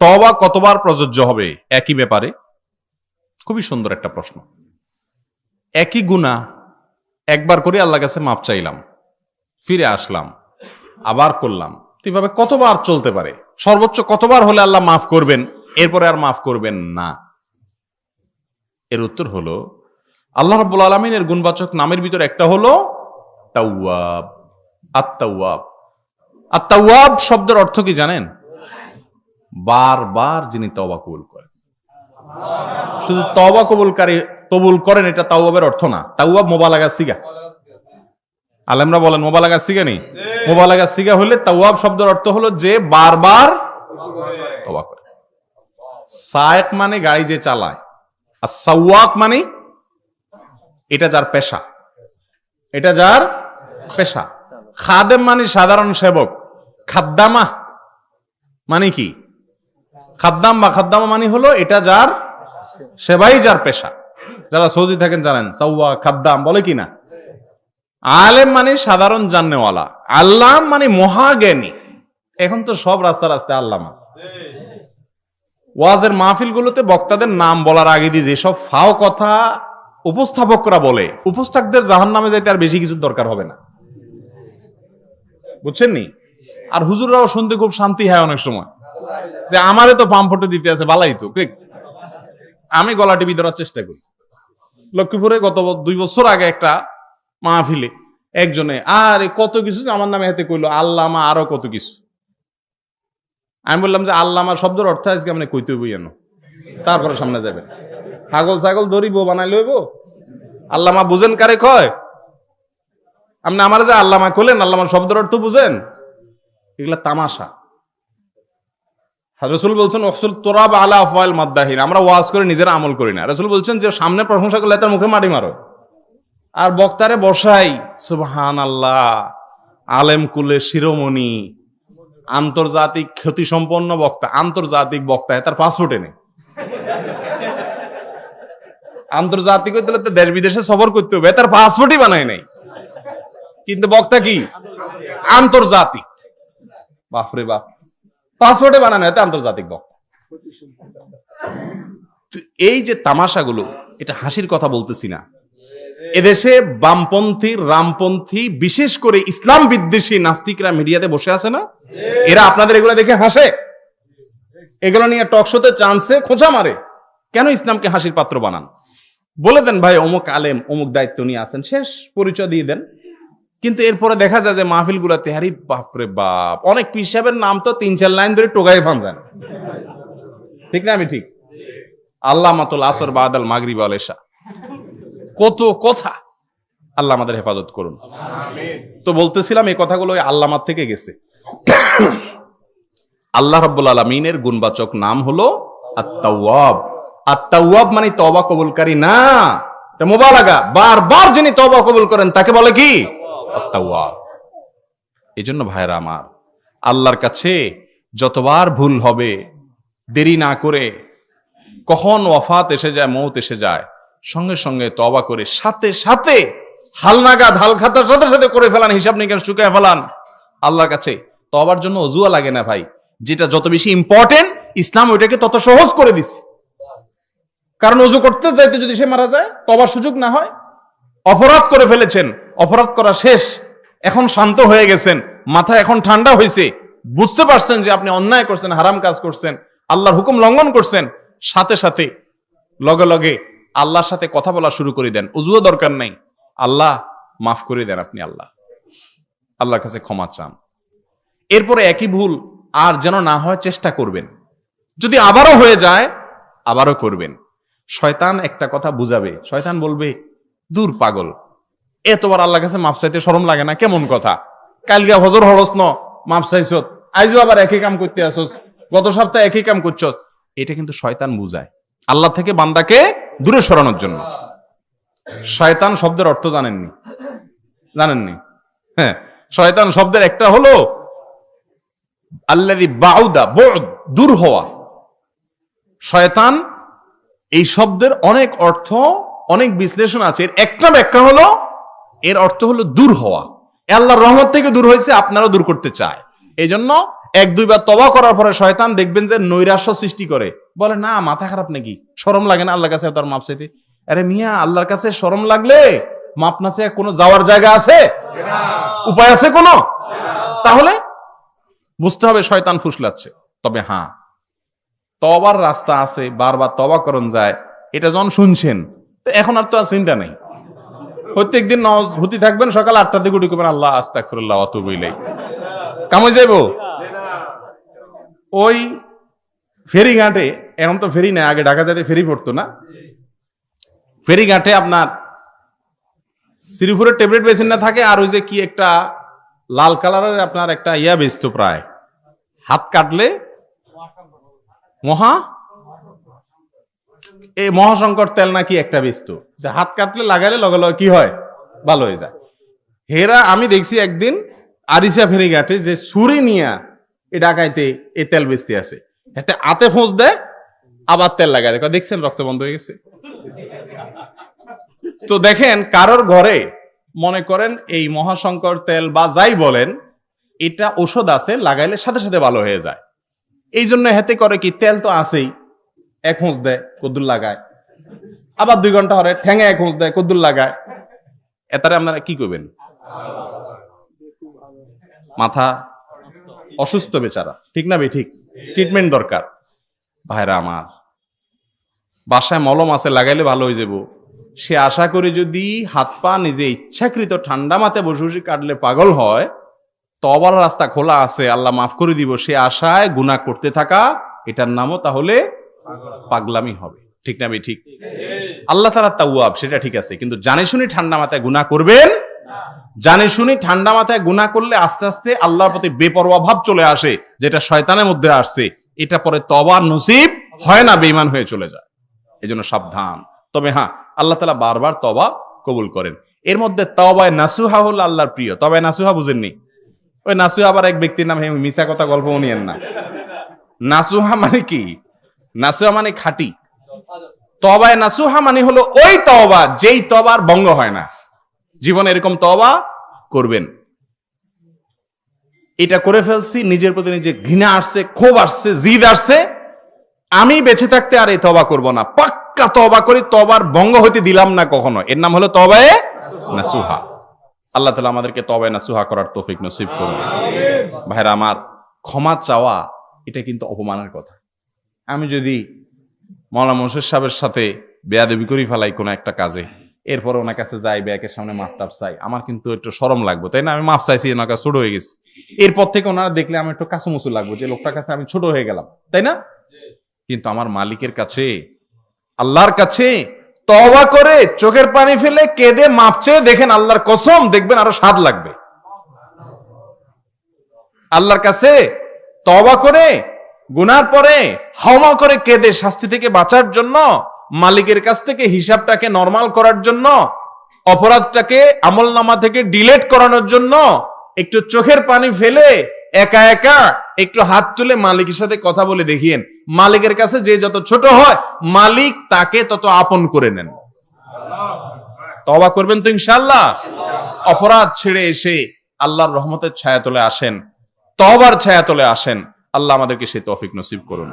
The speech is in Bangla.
তওবা কতবার প্রযোজ্য হবে একই ব্যাপারে? খুবই সুন্দর একটা প্রশ্ন। একই গুনাহ একবার করে আল্লাহর কাছে মাপ চাইলাম, ফিরে আসলাম, আবার করলাম, এইভাবে কতবার চলতে পারে? সর্বোচ্চ কতবার হলে আল্লাহ মাফ করবেন, এরপরে আর মাফ করবেন না? এর উত্তর হলো, আল্লাহ রাব্বুল আলামিনের গুণবাচক নামের ভিতর একটা হলো তাওয়াব। আত-তাওয়াব। আত-তাওয়াব শব্দের অর্থ কি জানেন? বারবার যিনি তওবা কবুল করেন। শুধু তওবা কবুল করেন এটা তাওয়াবের অর্থ না। তাওয়াব মুবালাগা সিগা। আলেমরা বলেন মুবালাগা সিগা নেই, মুবালাগা সিগা হলে তাওয়াব শব্দের অর্থ হলো যে বারবার তওবা করে। সায়েক মানে গাড়ি যে চালায়, আর সাওয়াক মানে এটা যার পেশা, এটা যার পেশা। খাদেম মানে সাধারণ সেবক। খাদ্দামা মানে কি? খাদ্দাম বা খাদ্দামা মানে হলো এটা যার সেবাই যার পেশা। যারা সৌদি থাকেন জানেন সাওয়া খাদ্দাম বলে কি না। আলেম মানে সাধারণ জাননেওয়ালা, আল্লাম মানে মহাজ্ঞানী। এখন তো সব রাস্তা রাস্তায় আল্লামা। ওয়াজের মাহফিলগুলোতে বক্তাদের নাম বলার আগে দিয়ে যেসব ফাও কথা উপস্থাপকরা বলে, উপস্থাপকদের জাহান্নামে যাইতে আর বেশি কিছু দরকার হবে না, বুঝছেন নি? আর হুজুররাও শুনতে খুব শান্তি হয় অনেক সময়, যে আমারে তো পাম ফটো দিতে আছে, বালাই তো আমি গলা টিপি ধরার চেষ্টা করি। লক্ষ্মীপুরে গত 2 বছর আগে একটা মাহফিলে একজনে আরে কত কিছু আমার নামে হাতে কইলো, আল্লামা আরো কত কিছু। আমি বললাম যে আল্লামা শব্দের অর্থ আজকে আপনি কইতে বই এনো, তারপরে সামনে যাবেন। ছাগল ছাগল ধরিব বানাই লইব, আল্লামা বুঝেন কারে কয়? আপনি আমার যে আল্লামা কইলেন, আল্লামার শব্দের অর্থ বুঝেন? এগুলা তামাশা। রাসূল বলছেন ওয়াসুল তুরাব আলা আফওয়াল মাদ্দাহিন, আমরা ওয়াজ করে নিজেরা আমল করি না। রাসূল বলছেন যে সামনে প্রশংসা করলে তার মুখে মাটি মারো, আর বক্তারে বসাই সুবহানাল্লাহ, আলেম কুলে শিরোমণি, আন্তর্জাতিক খ্যাতি সম্পন্ন বক্তা, আন্তর্জাতিক বক্তা, তার পাসপোর্টে নেই। আন্তর্জাতিক হইতে হলে দেশ বিদেশে সফর করতে হবে, তার পাসপোর্টই বানায় নাই, কিন্তু বক্তা কি আন্তর্জাতিক। বাপরে বাপ, পাসপোর্টে বানানো হয় আন্তর্জাতিক বক্তা। এই যে তামাশাগুলো, এটা হাসির কথা বলতেছি না। এদেশে বামপন্থী, রামপন্থী, বিশেষ করে ইসলাম বিদ্বেষী নাস্তিকরা মিডিয়াতে বসে আছে না, এরা আপনাদের এগুলো দেখে হাসে, এগুলো নিয়ে টকশোতে চান্সে খোঁচা মারে। কেন ইসলামকে হাসির পাত্র বানান? বলে দেন ভাই অমুক আলেম, অমুক দায়িত্ব নিয়ে আছেন, শেষ, পরিচয় দিয়ে দেন। কিন্তু এরপরে দেখা যায় যে মাহফিল গুলাতে হারি বাপরে বাপ, অনেক পীর সাহেবের নাম তো 3-4 লাইন ধরে টোকাই ফান যায় না, ঠিক না? আমি ঠিক? আল্লামাতুল আসর বাদাল মাগরিব ওয়াল ইশা, কত কথা। আল্লাহ আমাদের হেফাজত করুন। তো বলতেছিলাম এই কথাগুলো আল্লামার থেকে গেছে। আল্লাহ রাব্বুল আলামিনের গুণবাচক নাম হলো আত-তাওয়াব। আত-তাওয়াব মানে তওবা কবুলকারী না, এটা মুবালাগা। বারবার যিনি তওবা কবুল করেন তাকে বলে কি? আত-তাওয়াব। এজন্য ভাইরা আমার, আল্লাহর কাছে যতবার ভুল হবে দেরি না করে, কখন ওয়াফাত এসে যায়, মওত এসে যায়, সঙ্গে সঙ্গে তওবা করে সাথে সাথে হালনাগাদ হালখাতার সাথে সাথে করে ফেলান, হিসাব নিকাশ চুকায় ফেলান আল্লাহর কাছে। তওবার জন্য ওযুয়া লাগে না ভাই। যেটা যত বেশি ইম্পর্টেন্ট, ইসলাম ওইটাকে তত সহজ করে দিছে। কারণ ওযু করতে যাইতে যদি সে মারা যায়, তওবার সুযোগ না হয়। অপরাধ করে ফেলেছেন, অপরাধ করা শেষ, এখন শান্ত হয়ে গেছেন, মাথা এখন ঠান্ডা হয়েছে, বুঝতে পারছেন যে আপনি অন্যায় করছেন, হারাম কাজ করছেন, আল্লাহর হুকুম লঙ্ঘন করছেন, সাথে সাথে লগে লগে আল্লাহর সাথে কথা বলা শুরু করে দেন। ওযুও দরকার নাই, আল্লাহ মাফ করে দেন, আপনি আল্লাহর কাছে ক্ষমা চান। এরপরে একই ভুল আর যেন না হয় চেষ্টা করবেন। যদি আবারও হয়ে যায়, আবারও করবেন। শয়তান একটা কথা বুঝাবে, শয়তান বলবে দূর পাগল, এতবার আল্লাহর কাছে মাফ চাইতে শরম লাগে না? কেমন কথা, কালকে হজর হরস ন মাফ চাইছত, আইজও আবার একই কাম করতে আসছ, গত সপ্তাহে একই কাম করছ। এটা কিন্তু শয়তান বুঝায় আল্লাহ থেকে বান্দাকে দূরে সরানোর জন্য। শয়তান শব্দের অর্থ জানেননি? হ্যাঁ, শয়তান শব্দের একটা হলো আল্লাযী বাউদা, বুদ, দূর হওয়া। শয়তান এই শব্দের অনেক অর্থ, অনেক বিশ্লেষণ আছে। এর একটা ব্যাখ্যা হলো, এর অর্থ হলো দূর হওয়া। আল্লাহর রহমত থেকে দূর হয়েছে, আপনারাও দূর করতে চায়। এই জন্য এক দুইবার তওবা করার পরে শয়তান দেখবেন যে নৈরাশ্য সৃষ্টি করে, বলে না মাথা খারাপ নাকি, শরম লাগে না আল্লাহর কাছে তার মাপ চাইতে? আরে মিয়া, আল্লাহর কাছে শরম লাগলে মাপ না চেয়ে কোনো যাওয়ার জায়গা আছে? উপায় আছে কোনো? তাহলে বুঝতে হবে শয়তান ফুসলাচ্ছে। তবে হ্যাঁ, তওবার রাস্তা আছে, বারবার তওবা করন যায়, এটা যখন শুনছেন তো এখন আর তো আর চিন্তা নেই। প্রত্যেকদিন নামাজ হতে থাকবেন, সকাল 8টার দিকে উঠে করবেন আল্লাহ আস্তাগফিরুল্লাহ ওয়া আতুবু ইলাইহি, কামে যাইব। ওই ফেরিঘাটে, এখন তো ফেরি নেই, আগে ঢাকা যেতে ফেরি পড়তো না, ফেরিঘাটে আপনার শ্রীপুরের ট্যাবলেট বেসিন না থাকে, আর ওই যে কি একটা লাল কালারের আপনার একটা ইয়া বেচতো, প্রায় হাত কাটলে মহাশঙ্কর তেল নাকি একটা বেচতো, যে হাত কাটলে লাগাইলে লগে লগে কি হয়, ভালো হয়ে যায়। হেরা আমি দেখছি একদিন আরিসা ফেরিঘাটে যে ছুরি নিয়া এ ঢাকাইতে এই তেল বেচতে আছে, এতে হাতে ফোঁস দেয় আবার তেল লাগাই দেয়, দেখছেন রক্ত বন্ধ হয়ে গেছে। তো দেখেন কারোর ঘরে মনে করেন এই মহাশঙ্কর তেল বা যাই বলেন, এটা ঔষধ আছে, লাগাইলে সাথে সাথে ভালো হয়ে যায়। এই জন্য হেতে করে কি, তেল তো আছেই, এক হোঁচ দেয় কদ্দুর লাগায়, আবার 2 ঘন্টা হরে ঠ্যাঙে এক হোঁচ দেয় কদ্দুর লাগায়। এতারে আপনারা কি করবেন? মাথা অসুস্থ বেচারা, ঠিক না? ঠিক, ট্রিটমেন্ট দরকার। ভাইরা আমার, বাসায় মলম আছে, লাগাইলে ভালো হয়ে যাব, সে আশা করে যদি হাত পা নিজে ইচ্ছাকৃত ঠান্ডা মাথে বসে বসে কাটলে পাগল হয়, তওবার রাস্তা খোলা আছে, আল্লাহ মাফ করে দিব, সে আশায় গুনাহ করতে থাকা, এটার নামও তাহলে পাগলামি হবে, ঠিক না? ঠিক। আল্লাহ তাআলা তাওয়াব, সেটা ঠিক আছে, কিন্তু জানে শুনি ঠান্ডা মাথায় গুনাহ করবেন। জানে শুনি ঠান্ডা মাথায় গুনাহ করলে আস্তে আস্তে আল্লাহর প্রতি বেপরোয়া ভাব চলে আসে, যেটা শয়তানের মধ্যে আসছে, এটা পরে তওবা নসিব হয় না, বেঈমান হয়ে চলে যায়। এজন্য সাবধান। তবে হ্যাঁ, আল্লাহ তাআলা বারবার তওবা কবুল করেন। এর মধ্যে তওবায়ে নাসুহা হলো আল্লাহর প্রিয়। তওবায়ে নাসুহা বুঝেননি? ওই নাসুহা আবার এক ব্যক্তির নাম, মিছা কথা গল্প নিয়েন না। নাসুহা মানে কি? নাসুহা মানে খাঁটি। তওবায়ে নাসুহা মানে হলো ওই তওবা যেই তওবার ভঙ্গ হয় না। জীবনে এরকম তওবা করবেন, এটা করে ফেলছি, নিজের প্রতি নিজে ঘৃণা আসছে, ক্ষোভ আসছে, জিদ আসছে, আমি বেঁচে থাকতে আর এই তওবা করব না, পাক্কা তওবা করি, তওবার ভঙ্গ হইতে দিলাম না কখনো। এর নাম হলো তওবায়ে নাসুহা। আল্লাহ তাআলা আমাদেরকে তওবায়ে নাসুহা করার তৌফিক নসিব করুন। ভাইরা আমার, ক্ষমা চাওয়া এটা কিন্তু অপমানের কথা। আমি যদি মাওলানা মোর্শেদ সাহেবের সাথে বেয়াদবি করি ফেলাই কোনো একটা কাজে, এরপর ওনার কাছে যাই, ব্যাকের সামনে মাপ টাপ চাই, আমার কিন্তু একটু শরম লাগবে, তাই না? আমি মাপ চাইছি, ওনার কাছে ছোট হয়ে গেছি, এরপর থেকে ওনারা দেখলে আমি একটু কাছুমুচু লাগবো, যে লোকটার কাছে আমি ছোট হয়ে গেলাম, তাই না? কিন্তু আমার মালিকের কাছে, আল্লাহর কাছে তওবা করে চোখের পানি ফেলে কেঁদে মাপ চেয়ে দেখেন, আল্লাহর কসম, দেখবেন আরো স্বাদ লাগবে। আল্লাহর কাছে তওবা করে গুনার পরে হাওমা করে কেঁদে শাস্তি থেকে বাঁচার জন্য, মালিকের কাছ থেকে হিসাবটাকে নরমাল করার জন্য, অপরাধটাকে আমলনামা থেকে ডিলিট করানোর জন্য একটু চোখের পানি ফেলে একা একা একটু হাত তুলে মালিকের সাথে কথা বলে দেখিয়েন। মালিকের কাছে যে যত ছোট হয়, মালিক তাকে তত আপন করে নেন। তওবা করবেন তো ইনশাআল্লাহ? অপরাধ ছেড়ে এসে আল্লাহর রহমতের ছায়াতলে আসেন, তওবার ছায়াতলে আসেন। আল্লাহ আমাদেরকে সেই তৌফিক নসিব করুন।